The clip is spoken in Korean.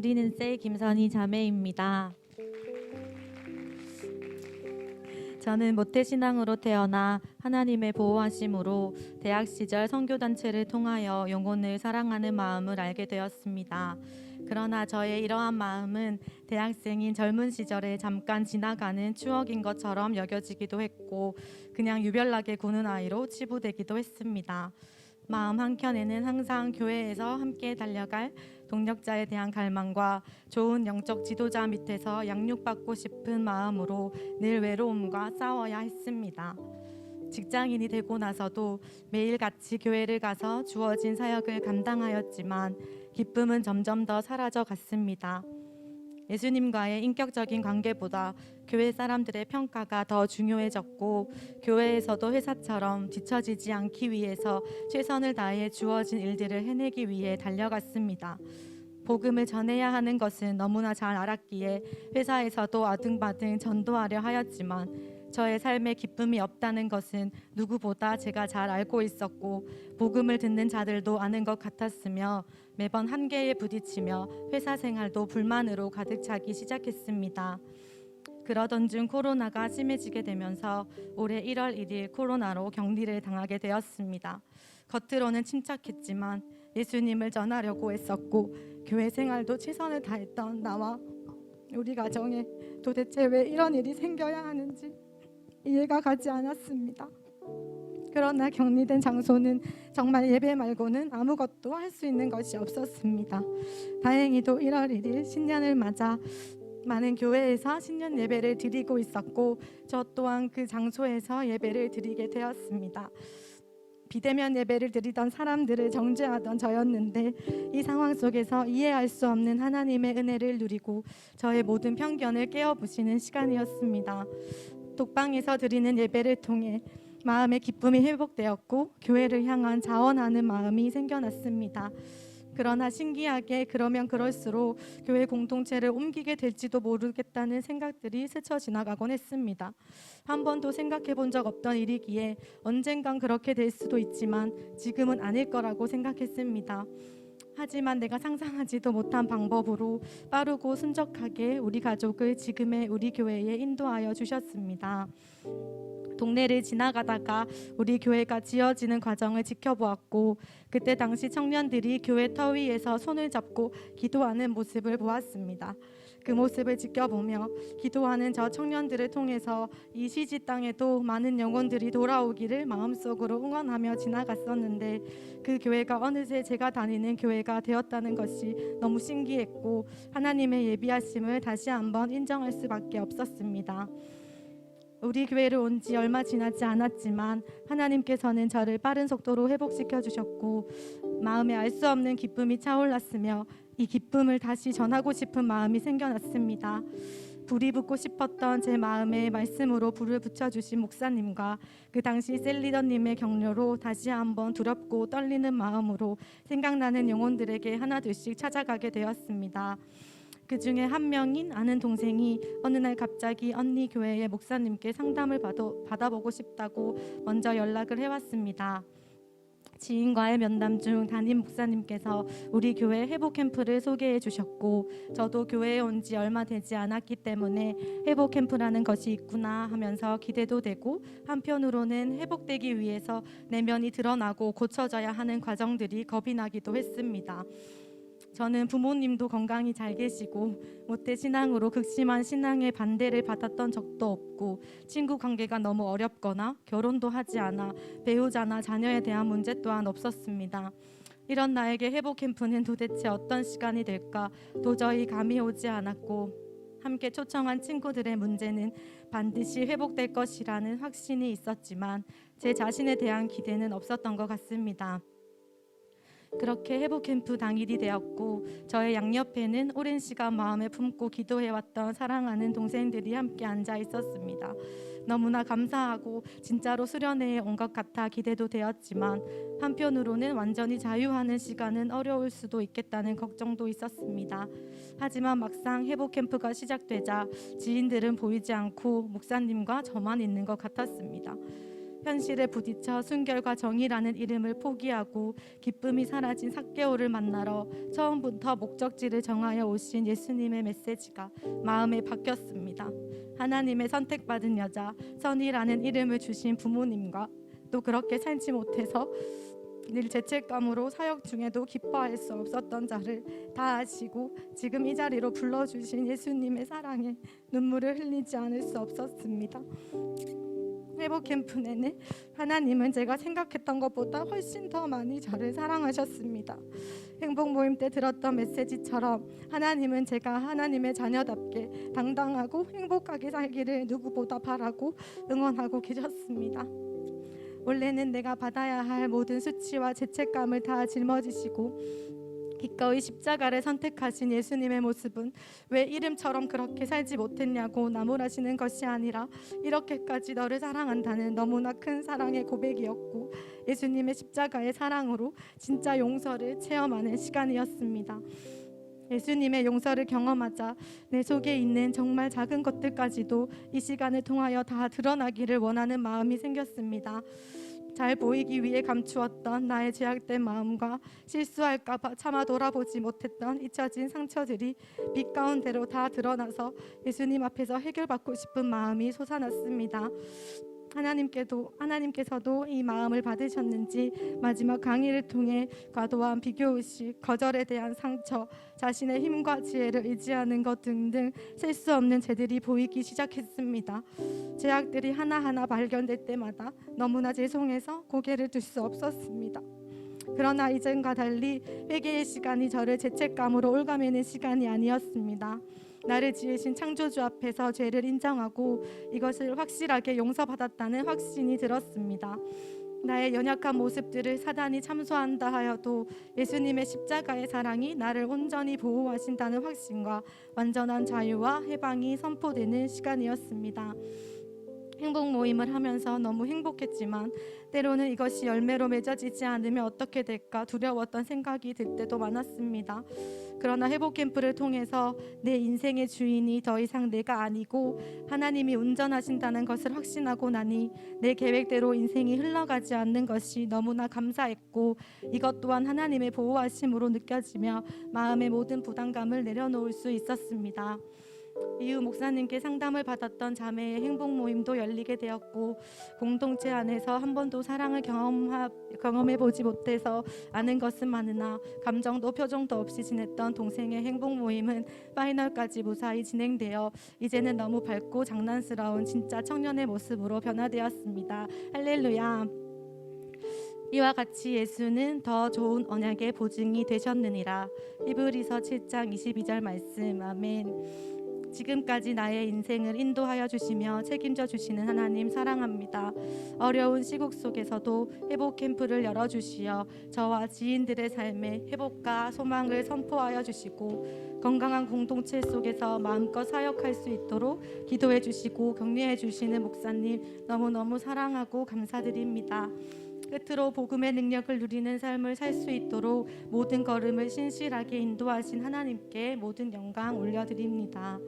누리는 셀 김선희 자매입니다. 저는 모태신앙으로 태어나 하나님의 보호하심으로 대학 시절 선교단체를 통하여 영혼을 사랑하는 마음을 알게 되었습니다. 그러나 저의 이러한 마음은 대학생인 젊은 시절에 잠깐 지나가는 추억인 것처럼 여겨지기도 했고 그냥 유별나게 구는 아이로 치부되기도 했습니다. 마음 한켠에는 항상 교회에서 함께 달려갈 동력자에 대한 갈망과 좋은 영적 지도자 밑에서 양육받고 싶은 마음으로 늘 외로움과 싸워야 했습니다. 직장인이 되고 나서도 매일같이 교회를 가서 주어진 사역을 감당하였지만 기쁨은 점점 더 사라져 갔습니다. 예수님과의 인격적인 관계보다 교회 사람들의 평가가 더 중요해졌고 교회에서도 회사처럼 뒤처지지 않기 위해서 최선을 다해 주어진 일들을 해내기 위해 달려갔습니다. 복음을 전해야 하는 것은 너무나 잘 알았기에 회사에서도 아등바등 전도하려 하였지만 저의 삶에 기쁨이 없다는 것은 누구보다 제가 잘 알고 있었고 복음을 듣는 자들도 아는 것 같았으며 매번 한계에 부딪히며 회사 생활도 불만으로 가득 차기 시작했습니다. 그러던 중 코로나가 심해지게 되면서 올해 1월 1일 코로나로 격리를 당하게 되었습니다. 겉으로는 침착했지만 예수님을 전하려고 했었고 교회 생활도 최선을 다했던 나와 우리 가정에 도대체 왜 이런 일이 생겨야 하는지 이해가 가지 않았습니다. 그러나 격리된 장소는 정말 예배 말고는 아무것도 할 수 있는 것이 없었습니다. 다행히도 1월 1일 신년을 맞아 많은 교회에서 신년 예배를 드리고 있었고 저 또한 그 장소에서 예배를 드리게 되었습니다. 비대면 예배를 드리던 사람들을 정죄하던 저였는데 이 상황 속에서 이해할 수 없는 하나님의 은혜를 누리고 저의 모든 편견을 깨어부시는 시간이었습니다. 독방에서 드리는 예배를 통해 마음의 기쁨이 회복되었고 교회를 향한 자원하는 마음이 생겨났습니다. 그러나 신기하게 그러면 그럴수록 교회 공동체를 옮기게 될지도 모르겠다는 생각들이 스쳐 지나가곤 했습니다. 한 번도 생각해 본 적 없던 일이기에 언젠간 그렇게 될 수도 있지만 지금은 아닐 거라고 생각했습니다. 하지만 내가 상상하지도 못한 방법으로 빠르고 순적하게 우리 가족을 지금의 우리 교회에 인도하여 주셨습니다. 동네를 지나가다가 우리 교회가 지어지는 과정을 지켜보았고 그때 당시 청년들이 교회 터 위에서 손을 잡고 기도하는 모습을 보았습니다. 그 모습을 지켜보며 기도하는 저 청년들을 통해서 이 시지 땅에도 많은 영혼들이 돌아오기를 마음속으로 응원하며 지나갔었는데 그 교회가 어느새 제가 다니는 교회가 되었다는 것이 너무 신기했고 하나님의 예비하심을 다시 한번 인정할 수밖에 없었습니다. 우리 교회를 온 지 얼마 지나지 않았지만 하나님께서는 저를 빠른 속도로 회복시켜 주셨고 마음에 알 수 없는 기쁨이 차올랐으며 이 기쁨을 다시 전하고 싶은 마음이 생겨났습니다. 불이 붙고 싶었던 제 마음에 말씀으로 불을 붙여주신 목사님과 그 당시 셀리더님의 격려로 다시 한번 두렵고 떨리는 마음으로 생각나는 영혼들에게 하나둘씩 찾아가게 되었습니다. 그 중에 한 명인 아는 동생이 어느 날 갑자기 언니 교회의 목사님께 상담을 받아보고 싶다고 먼저 연락을 해왔습니다. 지인과의 면담 중 담임 목사님께서 우리 교회 회복 캠프를 소개해 주셨고 저도 교회에 온 지 얼마 되지 않았기 때문에 회복 캠프라는 것이 있구나 하면서 기대도 되고 한편으로는 회복되기 위해서 내면이 드러나고 고쳐져야 하는 과정들이 겁이 나기도 했습니다. 저는 부모님도 건강히 잘 계시고 모태 신앙으로 극심한 신앙의 반대를 받았던 적도 없고 친구 관계가 너무 어렵거나 결혼도 하지 않아 배우자나 자녀에 대한 문제 또한 없었습니다. 이런 나에게 회복 캠프는 도대체 어떤 시간이 될까 도저히 감이 오지 않았고 함께 초청한 친구들의 문제는 반드시 회복될 것이라는 확신이 있었지만 제 자신에 대한 기대는 없었던 것 같습니다. 그렇게 회복 캠프 당일이 되었고 저의 양옆에는 오랜 시간 마음에 품고 기도해왔던 사랑하는 동생들이 함께 앉아 있었습니다. 너무나 감사하고 진짜로 수련회에 온 것 같아 기대도 되었지만 한편으로는 완전히 자유하는 시간은 어려울 수도 있겠다는 걱정도 있었습니다. 하지만 막상 회복 캠프가 시작되자 지인들은 보이지 않고 목사님과 저만 있는 것 같았습니다. 현실에 부딪혀 순결과 정의라는 이름을 포기하고 기쁨이 사라진 삭개오를 만나러 처음부터 목적지를 정하여 오신 예수님의 메시지가 마음에 박혔습니다. 하나님의 선택받은 여자, 선이라는 이름을 주신 부모님과 또 그렇게 살지 못해서 늘 죄책감으로 사역 중에도 기뻐할 수 없었던 저를 다 아시고 지금 이 자리로 불러주신 예수님의 사랑에 눈물을 흘리지 않을 수 없었습니다. 회복 캠프 내내 하나님은 제가 생각했던 것보다 훨씬 더 많이 저를 사랑하셨습니다. 행복 모임 때 들었던 메시지처럼 하나님은 제가 하나님의 자녀답게 당당하고 행복하게 살기를 누구보다 바라고 응원하고 계셨습니다. 원래는 내가 받아야 할 모든 수치와 죄책감을 다 짊어지시고 기꺼이 십자가를 선택하신 예수님의 모습은 왜 이름처럼 그렇게 살지 못했냐고 나무라시는 것이 아니라 이렇게까지 너를 사랑한다는 너무나 큰 사랑의 고백이었고 예수님의 십자가의 사랑으로 진짜 용서를 체험하는 시간이었습니다. 예수님의 용서를 경험하자 내 속에 있는 정말 작은 것들까지도 이 시간을 통하여 다 드러나기를 원하는 마음이 생겼습니다. 잘 보이기 위해 감추었던 나의 죄악된 마음과 실수할까 봐 차마 돌아보지 못했던 잊혀진 상처들이 빛 가운데로 다 드러나서 예수님 앞에서 해결받고 싶은 마음이 솟아났습니다. 하나님께서도 이 마음을 받으셨는지 마지막 강의를 통해 과도한 비교의식, 거절에 대한 상처, 자신의 힘과 지혜를 의지하는 것 등등 셀 수 없는 죄들이 보이기 시작했습니다. 죄악들이 하나하나 발견될 때마다 너무나 죄송해서 고개를 들 수 없었습니다. 그러나 이전과 달리 회개의 시간이 저를 죄책감으로 올가매는 시간이 아니었습니다. 나를 지으신 창조주 앞에서 죄를 인정하고 이것을 확실하게 용서받았다는 확신이 들었습니다. 나의 연약한 모습들을 사단이 참소한다 하여도 예수님의 십자가의 사랑이 나를 온전히 보호하신다는 확신과 완전한 자유와 해방이 선포되는 시간이었습니다. 행복 모임을 하면서 너무 행복했지만 때로는 이것이 열매로 맺어지지 않으면 어떻게 될까 두려웠던 생각이 들 때도 많았습니다. 그러나 회복 캠프를 통해서 내 인생의 주인이 더 이상 내가 아니고 하나님이 운전하신다는 것을 확신하고 나니 내 계획대로 인생이 흘러가지 않는 것이 너무나 감사했고 이것 또한 하나님의 보호하심으로 느껴지며 마음의 모든 부담감을 내려놓을 수 있었습니다. 이후 목사님께 상담을 받았던 자매의 행복 모임도 열리게 되었고 공동체 안에서 한 번도 사랑을 경험해보지 못해서 아는 것은 많으나 감정도 표정도 없이 지냈던 동생의 행복 모임은 파이널까지 무사히 진행되어 이제는 너무 밝고 장난스러운 진짜 청년의 모습으로 변화되었습니다. 할렐루야. 이와 같이 예수는 더 좋은 언약의 보증이 되셨느니라. 히브리서 7장 22절 말씀. 아멘. 지금까지 나의 인생을 인도하여 주시며 책임져 주시는 하나님 사랑합니다. 어려운 시국 속에서도 회복 캠프를 열어주시어 저와 지인들의 삶에 회복과 소망을 선포하여 주시고 건강한 공동체 속에서 마음껏 사역할 수 있도록 기도해 주시고 격려해 주시는 목사님 너무너무 사랑하고 감사드립니다. 끝으로 복음의 능력을 누리는 삶을 살 수 있도록 모든 걸음을 신실하게 인도하신 하나님께 모든 영광 올려드립니다.